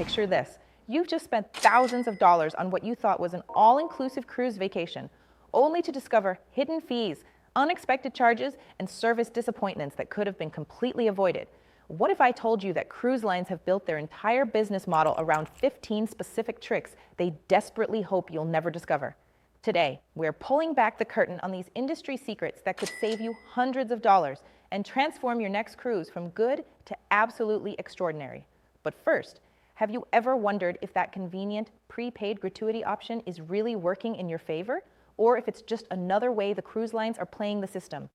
Picture this. You've just spent thousands of dollars on what you thought was an all-inclusive cruise vacation, only to discover hidden fees, unexpected charges, and service disappointments that could have been completely avoided. What if I told you that cruise lines have built their entire business model around 15 specific tricks they desperately hope you'll never discover? Today, we're pulling back the curtain on these industry secrets that could save you hundreds of dollars and transform your next cruise from good to absolutely extraordinary. But first, have you ever wondered if that convenient prepaid gratuity option is really working in your favor, or if it's just another way the cruise lines are playing the system?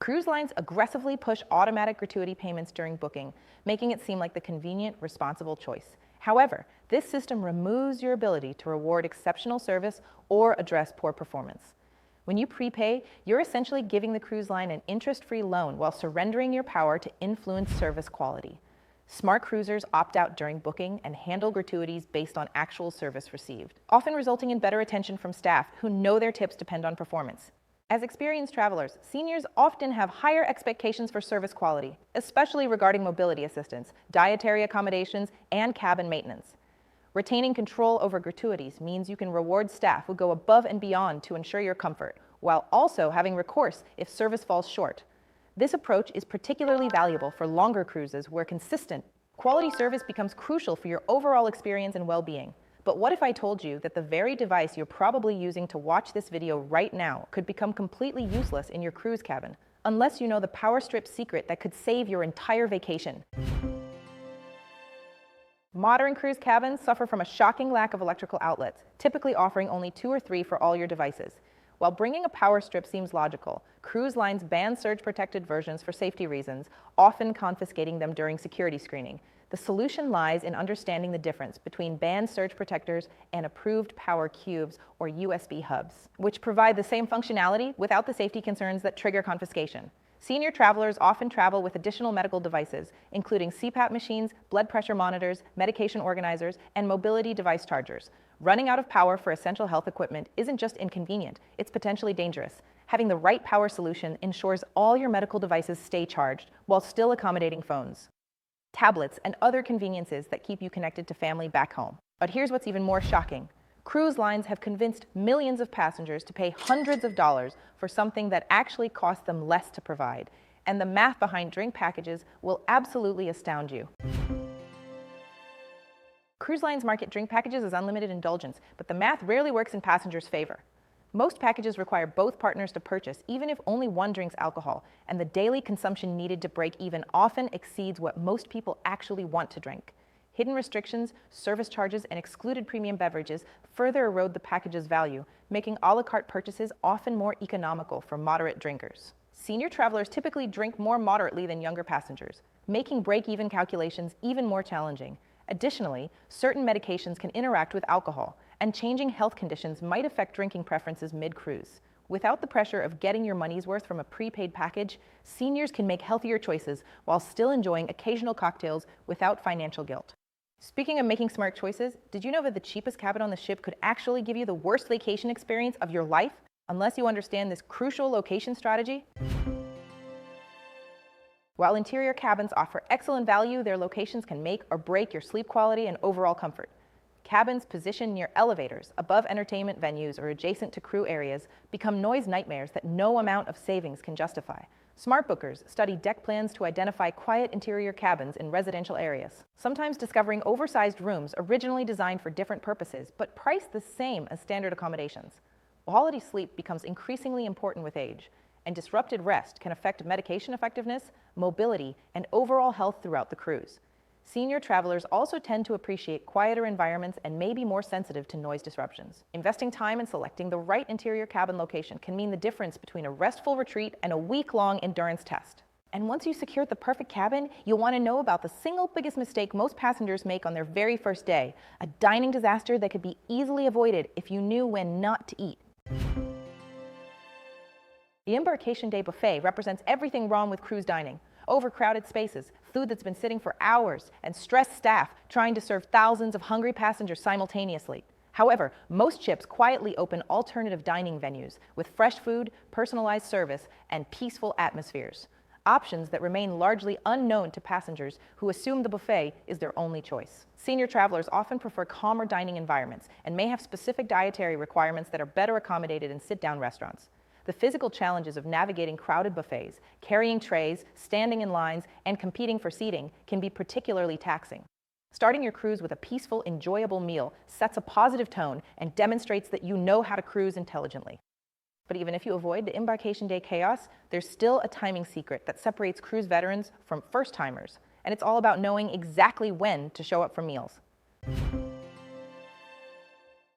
Cruise lines aggressively push automatic gratuity payments during booking, making it seem like the convenient, responsible choice. However, this system removes your ability to reward exceptional service or address poor performance. When you prepay, you're essentially giving the cruise line an interest-free loan while surrendering your power to influence service quality. Smart cruisers opt out during booking and handle gratuities based on actual service received, often resulting in better attention from staff who know their tips depend on performance. As experienced travelers, seniors often have higher expectations for service quality, especially regarding mobility assistance, dietary accommodations, and cabin maintenance. Retaining control over gratuities means you can reward staff who go above and beyond to ensure your comfort, while also having recourse if service falls short. This approach is particularly valuable for longer cruises where consistent, quality service becomes crucial for your overall experience and well-being. But what if I told you that the very device you're probably using to watch this video right now could become completely useless in your cruise cabin, unless you know the power strip secret that could save your entire vacation? Modern cruise cabins suffer from a shocking lack of electrical outlets, typically offering only 2 or 3 for all your devices. While bringing a power strip seems logical, cruise lines ban surge-protected versions for safety reasons, often confiscating them during security screening. The solution lies in understanding the difference between banned surge protectors and approved power cubes or USB hubs, which provide the same functionality without the safety concerns that trigger confiscation. Senior travelers often travel with additional medical devices, including CPAP machines, blood pressure monitors, medication organizers, and mobility device chargers. Running out of power for essential health equipment isn't just inconvenient, it's potentially dangerous. Having the right power solution ensures all your medical devices stay charged while still accommodating phones, tablets, and other conveniences that keep you connected to family back home. But here's what's even more shocking. Cruise lines have convinced millions of passengers to pay hundreds of dollars for something that actually costs them less to provide. And the math behind drink packages will absolutely astound you. Cruise lines market drink packages as unlimited indulgence, but the math rarely works in passengers' favor. Most packages require both partners to purchase, even if only one drinks alcohol, and the daily consumption needed to break even often exceeds what most people actually want to drink. Hidden restrictions, service charges, and excluded premium beverages further erode the package's value, making a la carte purchases often more economical for moderate drinkers. Senior travelers typically drink more moderately than younger passengers, making break-even calculations even more challenging. Additionally, certain medications can interact with alcohol, and changing health conditions might affect drinking preferences mid-cruise. Without the pressure of getting your money's worth from a prepaid package, seniors can make healthier choices while still enjoying occasional cocktails without financial guilt. Speaking of making smart choices, did you know that the cheapest cabin on the ship could actually give you the worst vacation experience of your life, unless you understand this crucial location strategy? While interior cabins offer excellent value, their locations can make or break your sleep quality and overall comfort. Cabins positioned near elevators, above entertainment venues, or adjacent to crew areas become noise nightmares that no amount of savings can justify. Smart bookers study deck plans to identify quiet interior cabins in residential areas, sometimes discovering oversized rooms originally designed for different purposes, but priced the same as standard accommodations. Quality sleep becomes increasingly important with age, and disrupted rest can affect medication effectiveness, mobility, and overall health throughout the cruise. Senior travelers also tend to appreciate quieter environments and may be more sensitive to noise disruptions. Investing time in selecting the right interior cabin location can mean the difference between a restful retreat and a week-long endurance test. And once you secure the perfect cabin, you'll want to know about the single biggest mistake most passengers make on their very first day, a dining disaster that could be easily avoided if you knew when not to eat. The embarkation day buffet represents everything wrong with cruise dining. Overcrowded spaces, food that's been sitting for hours, and stressed staff trying to serve thousands of hungry passengers simultaneously. However, most ships quietly open alternative dining venues with fresh food, personalized service, and peaceful atmospheres. options that remain largely unknown to passengers who assume the buffet is their only choice. Senior travelers often prefer calmer dining environments and may have specific dietary requirements that are better accommodated in sit-down restaurants. The physical challenges of navigating crowded buffets, carrying trays, standing in lines, and competing for seating can be particularly taxing. Starting your cruise with a peaceful, enjoyable meal sets a positive tone and demonstrates that you know how to cruise intelligently. But even if you avoid the embarkation day chaos, there's still a timing secret that separates cruise veterans from first-timers, and it's all about knowing exactly when to show up for meals.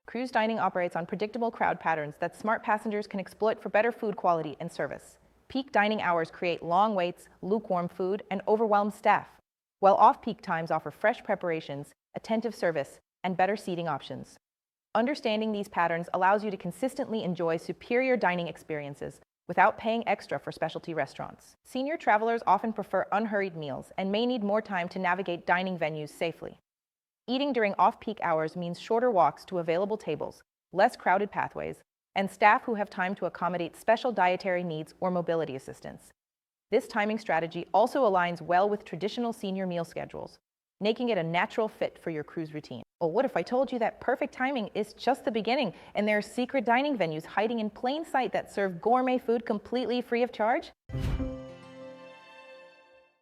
Cruise dining operates on predictable crowd patterns that smart passengers can exploit for better food quality and service. Peak dining hours create long waits, lukewarm food, and overwhelmed staff, while off-peak times offer fresh preparations, attentive service, and better seating options. Understanding these patterns allows you to consistently enjoy superior dining experiences without paying extra for specialty restaurants. Senior travelers often prefer unhurried meals and may need more time to navigate dining venues safely. Eating during off-peak hours means shorter walks to available tables, less crowded pathways, and staff who have time to accommodate special dietary needs or mobility assistance. This timing strategy also aligns well with traditional senior meal schedules, making it a natural fit for your cruise routine. Well, what if I told you that perfect timing is just the beginning and there are secret dining venues hiding in plain sight that serve gourmet food completely free of charge?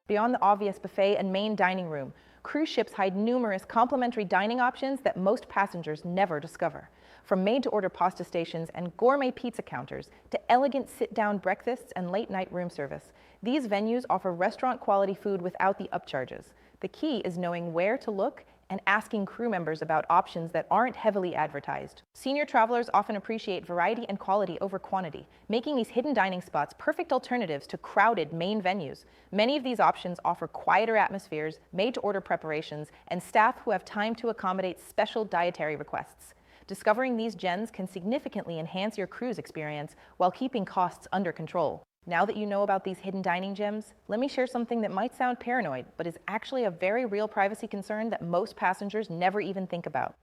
Beyond the obvious buffet and main dining room, cruise ships hide numerous complimentary dining options that most passengers never discover. From made-to-order pasta stations and gourmet pizza counters to elegant sit-down breakfasts and late-night room service, these venues offer restaurant-quality food without the upcharges. The key is knowing where to look and asking crew members about options that aren't heavily advertised. Senior travelers often appreciate variety and quality over quantity, making these hidden dining spots perfect alternatives to crowded main venues. Many of these options offer quieter atmospheres, made-to-order preparations, and staff who have time to accommodate special dietary requests. Discovering these gems can significantly enhance your cruise experience while keeping costs under control. Now that you know about these hidden dining gems, let me share something that might sound paranoid, but is actually a very real privacy concern that most passengers never even think about.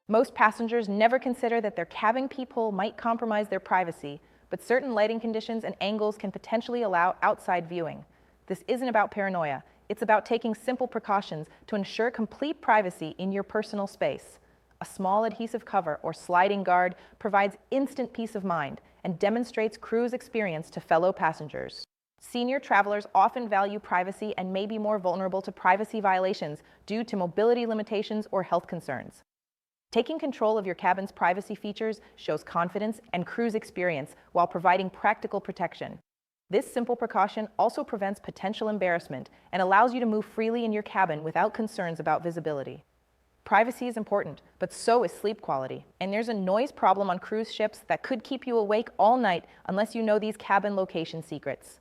Most passengers never consider that their cabin peephole might compromise their privacy, but certain lighting conditions and angles can potentially allow outside viewing. This isn't about paranoia. It's about taking simple precautions to ensure complete privacy in your personal space. A small adhesive cover or sliding guard provides instant peace of mind and demonstrates cruise experience to fellow passengers. Senior travelers often value privacy and may be more vulnerable to privacy violations due to mobility limitations or health concerns. Taking control of your cabin's privacy features shows confidence and cruise experience while providing practical protection. This simple precaution also prevents potential embarrassment and allows you to move freely in your cabin without concerns about visibility. Privacy is important, but so is sleep quality. And there's a noise problem on cruise ships that could keep you awake all night unless you know these cabin location secrets.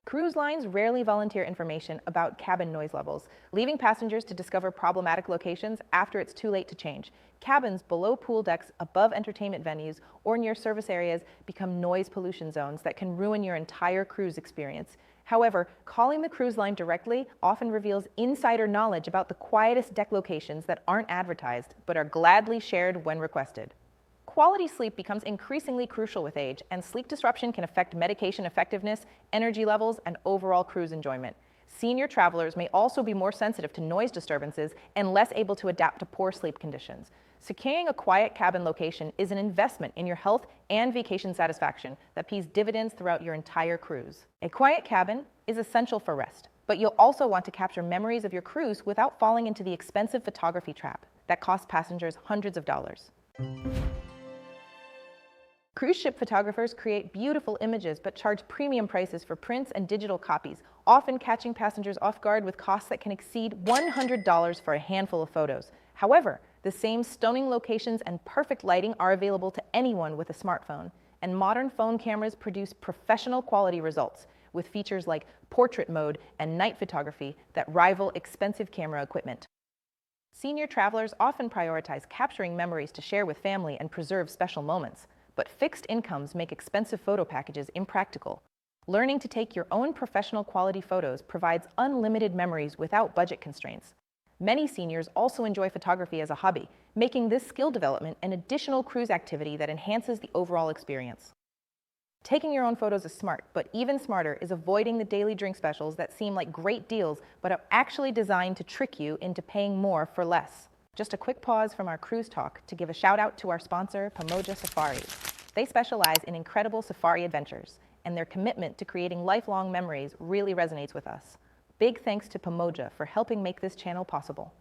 Cruise lines rarely volunteer information about cabin noise levels, leaving passengers to discover problematic locations after it's too late to change. Cabins below pool decks, above entertainment venues, or near service areas become noise pollution zones that can ruin your entire cruise experience. However, calling the cruise line directly often reveals insider knowledge about the quietest deck locations that aren't advertised but are gladly shared when requested. Quality sleep becomes increasingly crucial with age, and sleep disruption can affect medication effectiveness, energy levels, and overall cruise enjoyment. Senior travelers may also be more sensitive to noise disturbances and less able to adapt to poor sleep conditions. Securing a quiet cabin location is an investment in your health and vacation satisfaction that pays dividends throughout your entire cruise. A quiet cabin is essential for rest, but you'll also want to capture memories of your cruise without falling into the expensive photography trap that costs passengers hundreds of dollars. Cruise ship photographers create beautiful images but charge premium prices for prints and digital copies, often catching passengers off guard with costs that can exceed $100 for a handful of photos. However, the same stunning locations and perfect lighting are available to anyone with a smartphone, and modern phone cameras produce professional quality results with features like portrait mode and night photography that rival expensive camera equipment. Senior travelers often prioritize capturing memories to share with family and preserve special moments, but fixed incomes make expensive photo packages impractical. Learning to take your own professional quality photos provides unlimited memories without budget constraints. Many seniors also enjoy photography as a hobby, making this skill development an additional cruise activity that enhances the overall experience. Taking your own photos is smart, but even smarter is avoiding the daily drink specials that seem like great deals but are actually designed to trick you into paying more for less. Just a quick pause from our cruise talk to give a shout out to our sponsor, Pamoja Safaris. They specialize in incredible safari adventures, and their commitment to creating lifelong memories really resonates with us. Big thanks to Pamoja for helping make this channel possible.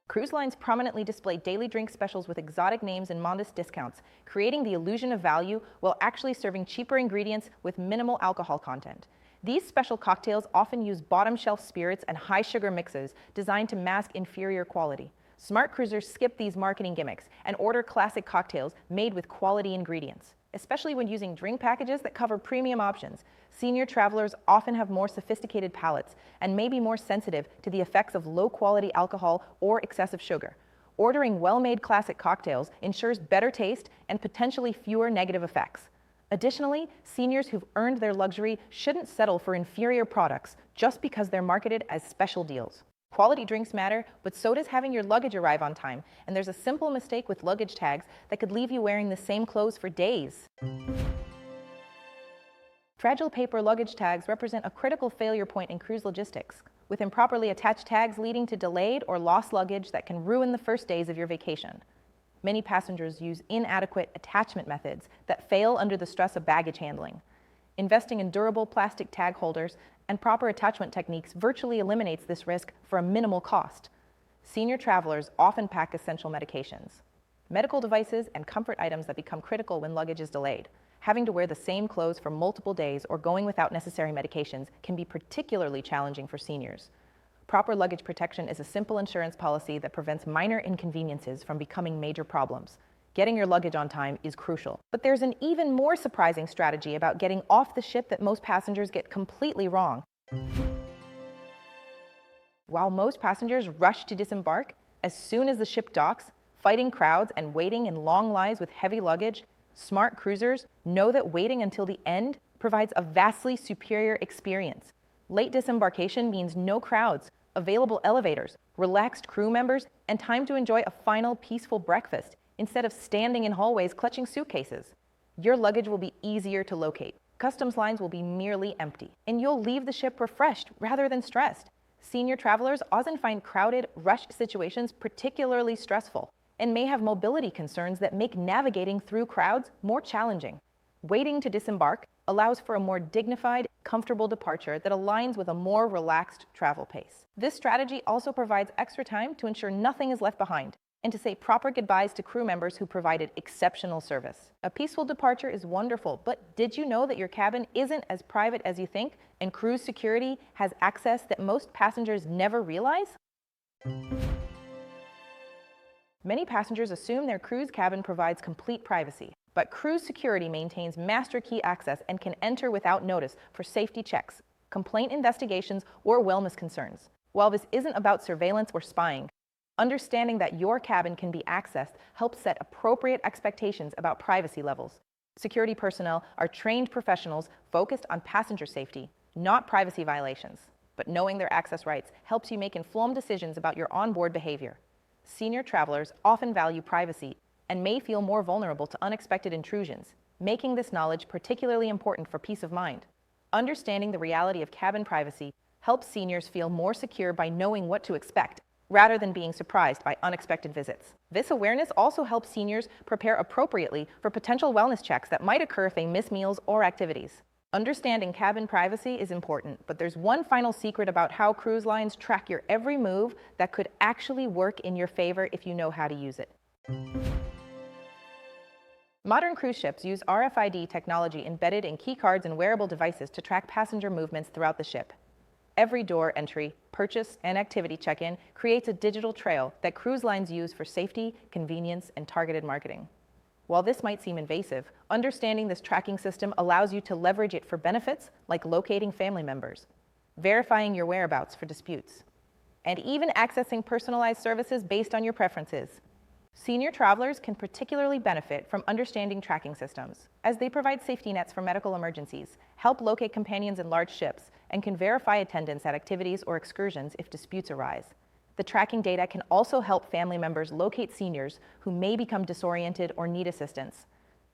Cruise lines prominently display daily drink specials with exotic names and modest discounts, creating the illusion of value while actually serving cheaper ingredients with minimal alcohol content. These special cocktails often use bottom-shelf spirits and high-sugar mixes designed to mask inferior quality. Smart cruisers skip these marketing gimmicks and order classic cocktails made with quality ingredients. Especially when using drink packages that cover premium options, senior travelers often have more sophisticated palates and may be more sensitive to the effects of low-quality alcohol or excessive sugar. Ordering well-made classic cocktails ensures better taste and potentially fewer negative effects. Additionally, seniors who've earned their luxury shouldn't settle for inferior products just because they're marketed as special deals. Quality drinks matter, but so does having your luggage arrive on time, and there's a simple mistake with luggage tags that could leave you wearing the same clothes for days. Fragile paper luggage tags represent a critical failure point in cruise logistics, with improperly attached tags leading to delayed or lost luggage that can ruin the first days of your vacation. Many passengers use inadequate attachment methods that fail under the stress of baggage handling. Investing in durable plastic tag holders and proper attachment techniques virtually eliminates this risk for a minimal cost. Senior travelers often pack essential medications, medical devices, and comfort items that become critical when luggage is delayed. Having to wear the same clothes for multiple days or going without necessary medications can be particularly challenging for seniors. Proper luggage protection is a simple insurance policy that prevents minor inconveniences from becoming major problems. Getting your luggage on time is crucial. But there's an even more surprising strategy about getting off the ship that most passengers get completely wrong. While most passengers rush to disembark, as soon as the ship docks, fighting crowds and waiting in long lines with heavy luggage, smart cruisers know that waiting until the end provides a vastly superior experience. Late disembarkation means no crowds, available elevators, relaxed crew members, and time to enjoy a final peaceful breakfast instead of standing in hallways clutching suitcases. Your luggage will be easier to locate. Customs lines will be nearly empty, and you'll leave the ship refreshed rather than stressed. Senior travelers often find crowded, rushed situations particularly stressful and may have mobility concerns that make navigating through crowds more challenging. Waiting to disembark allows for a more dignified, comfortable departure that aligns with a more relaxed travel pace. This strategy also provides extra time to ensure nothing is left behind and to say proper goodbyes to crew members who provided exceptional service. A peaceful departure is wonderful, but did you know that your cabin isn't as private as you think, and cruise security has access that most passengers never realize? Many passengers assume their cruise cabin provides complete privacy, but cruise security maintains master key access and can enter without notice for safety checks, complaint investigations, or wellness concerns. While this isn't about surveillance or spying, understanding that your cabin can be accessed helps set appropriate expectations about privacy levels. Security personnel are trained professionals focused on passenger safety, not privacy violations. But knowing their access rights helps you make informed decisions about your onboard behavior. Senior travelers often value privacy and may feel more vulnerable to unexpected intrusions, making this knowledge particularly important for peace of mind. Understanding the reality of cabin privacy helps seniors feel more secure by knowing what to expect, rather than being surprised by unexpected visits. This awareness also helps seniors prepare appropriately for potential wellness checks that might occur if they miss meals or activities. Understanding cabin privacy is important, but there's one final secret about how cruise lines track your every move that could actually work in your favor if you know how to use it. Modern cruise ships use RFID technology embedded in key cards and wearable devices to track passenger movements throughout the ship. Every door entry, purchase, and activity check-in creates a digital trail that cruise lines use for safety, convenience, and targeted marketing. While this might seem invasive, understanding this tracking system allows you to leverage it for benefits like locating family members, verifying your whereabouts for disputes, and even accessing personalized services based on your preferences. Senior travelers can particularly benefit from understanding tracking systems, as they provide safety nets for medical emergencies, help locate companions in large ships, and can verify attendance at activities or excursions if disputes arise. The tracking data can also help family members locate seniors who may become disoriented or need assistance.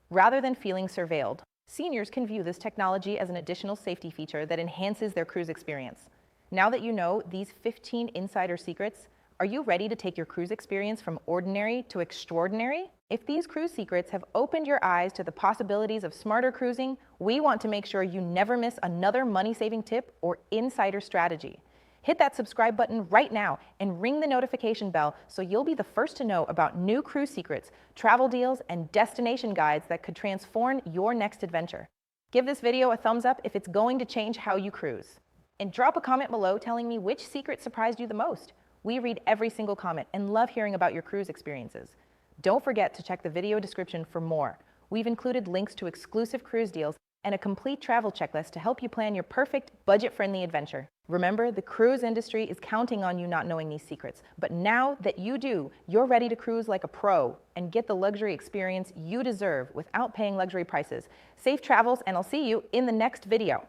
rather than feeling surveilled. Seniors can view this technology as an additional safety feature that enhances their cruise experience. Now that you know these 15 insider secrets, are you ready to take your cruise experience from ordinary to extraordinary? If these cruise secrets have opened your eyes to the possibilities of smarter cruising, we want to make sure you never miss another money-saving tip or insider strategy. Hit that subscribe button right now and ring the notification bell so you'll be the first to know about new cruise secrets, travel deals, and destination guides that could transform your next adventure. Give this video a thumbs up if it's going to change how you cruise. And drop a comment below telling me which secret surprised you the most. We read every single comment and love hearing about your cruise experiences. Don't forget to check the video description for more. We've included links to exclusive cruise deals and a complete travel checklist to help you plan your perfect, budget-friendly adventure. Remember, the cruise industry is counting on you not knowing these secrets. But now that you do, you're ready to cruise like a pro and get the luxury experience you deserve without paying luxury prices. Safe travels, and I'll see you in the next video.